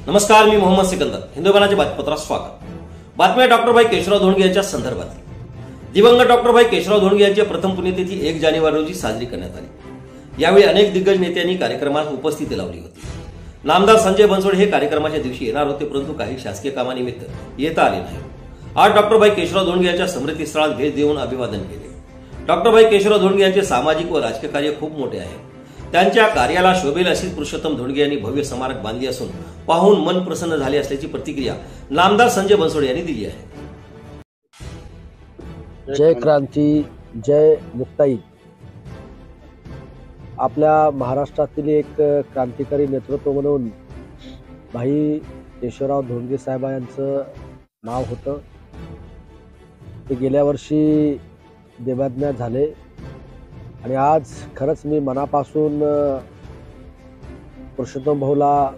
नमस्कार, मी मोहम्मद सिकंदर. हिंदुस्थानाच्या बातमीपत्रात स्वागत. बातम्या डॉक्टर केशवराव धोंडगे यांच्या संदर्भात. दिवंगत डॉक्टर केशवराव धोंडगे यांची प्रथम पुण्यतिथी 1 जानेवारी रोजी साजरी करण्यात आली. यावेळी अनेक दिग्गज नेत्यांनी कार्यक्रमात उपस्थिती लावली होती. नामदार संजय बनसोडे हे कार्यक्रमाच्या दिवशी येणार होते, परंतु काही शासकीय कामानिमित्त येता आले नाही. आज डॉक्टर केशवराव धोंडगे यांच्या स्मृतीस्थळात भेट देऊन अभिवादन केले. डॉक्टर केशवराव धोंडगे यांचे सामाजिक व राजकीय कार्य खूप मोठे आहे. त्यांच्या कार्याला शोभेल अशी पुरुषोत्तम धोंडगे यांनी भव्य स्मारक बांधली असून पाहून मन प्रसन्न झाले असल्याची प्रतिक्रिया नामदार संजय बनसोडे यांनी दिली आहे. जय क्रांती, जय मुक्ताई. आपल्या महाराष्ट्रातील एक क्रांतिकारी नेतृत्व म्हणून भाई केशवराव धोंडगे साहेब यांचं नाव होतं. ते गेल्या वर्षी देवाज्ञा झाले आणि आज खरंच मी मनापासून पुरुषोत्तम भाऊला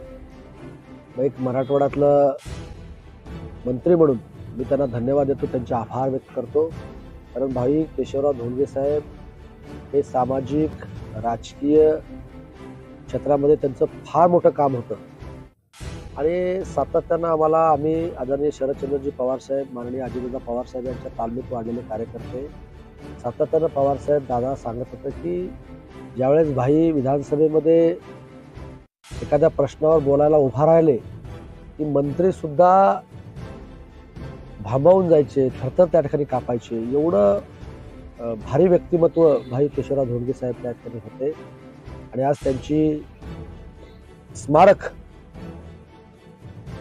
एक मराठवाड्यातलं मंत्री म्हणून मी त्यांना धन्यवाद देतो, त्यांचे आभार व्यक्त करतो. कारण भाई केशवराव धोंडगे साहेब हे सामाजिक राजकीय क्षेत्रामध्ये त्यांचं फार मोठं काम होतं आणि सातत्यानं आम्ही आदरणीय शरदचंद्रजी पवार साहेब, माननीय अजितदादा पवार साहेब यांच्या तालमीत वाढलेले कार्यकर्ते सातत्यानं पवार साहेब दादा सांगत होते की ज्यावेळेस भाई विधानसभेमध्ये एखाद्या प्रश्नावर बोलायला उभा राहिले की मंत्री सुद्धा भांबावून जायचे, थरथर त्या ठिकाणी कापायचे. एवढं भारी व्यक्तिमत्व भाई केशवराव धोंडगे साहेब त्या ठिकाणी होते आणि आज त्यांची स्मारक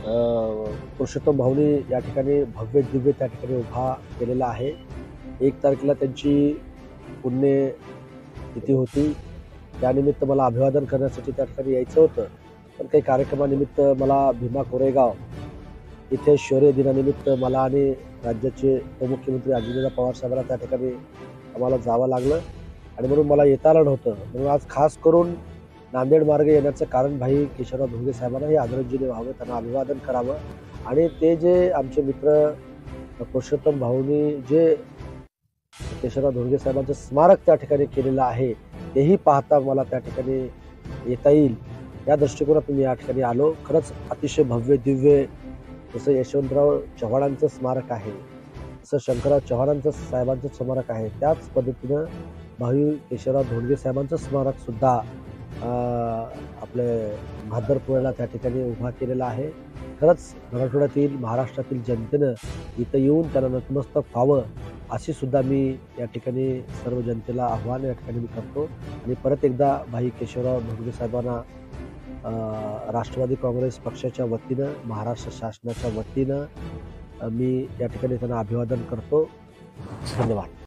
पुरुषोत्तम भाऊनी या ठिकाणी भव्य दिव्य त्या ठिकाणी उभा केलेला आहे. 1 तारखेला त्यांची पुण्यतिथी होती. त्यानिमित्त मला अभिवादन करण्यासाठी त्या ठिकाणी यायचं होतं, पण काही कार्यक्रमानिमित्त मला भीमा कोरेगाव इथे शौर्य दिनानिमित्त मला आणि राज्याचे उपमुख्यमंत्री अजितदादा पवार साहेबांना त्या ठिकाणी आम्हाला जावं लागलं आणि म्हणून मला येता आलं नव्हतं. म्हणून आज खास करून नांदेड मार्ग येण्याचं कारण भाई केशवराव धोंडगे साहेबांना हे आदरांजली व्हावं, त्यांना अभिवादन करावं आणि ते जे आमचे मित्र पुरुषोत्तम भाऊनी जे केशवराव धोंडगे साहेबांचं स्मारक त्या ठिकाणी केलेलं आहे तेही पाहता मला त्या ठिकाणी येता येईल या दृष्टिकोनातून मी या ठिकाणी आलो. खरंच अतिशय भव्य दिव्य जसं यशवंतराव चव्हाणांचं स्मारक आहे, तसं शंकरराव चव्हाणांचं साहेबांचं स्मारक आहे, त्याच पद्धतीनं भाई केशवराव धोंडगे साहेबांचं स्मारक सुद्धा आपले भादरपुळ्याला त्या ठिकाणी उभा केलेला आहे. खरंच मराठवाड्यातील महाराष्ट्रातील जनतेनं इथं येऊन त्यांना नतमस्तक व्हावं अशी सुद्धा मी या ठिकाणी सर्व जनतेला आव्हान या ठिकाणी मी करतो आणि परत एकदा भाई केशवराव धोंडगे साहेबांना राष्ट्रवादी काँग्रेस पक्षाच्या वतीनं, महाराष्ट्र शासनाच्या वतीनं मी या ठिकाणी त्यांना अभिवादन करतो. धन्यवाद.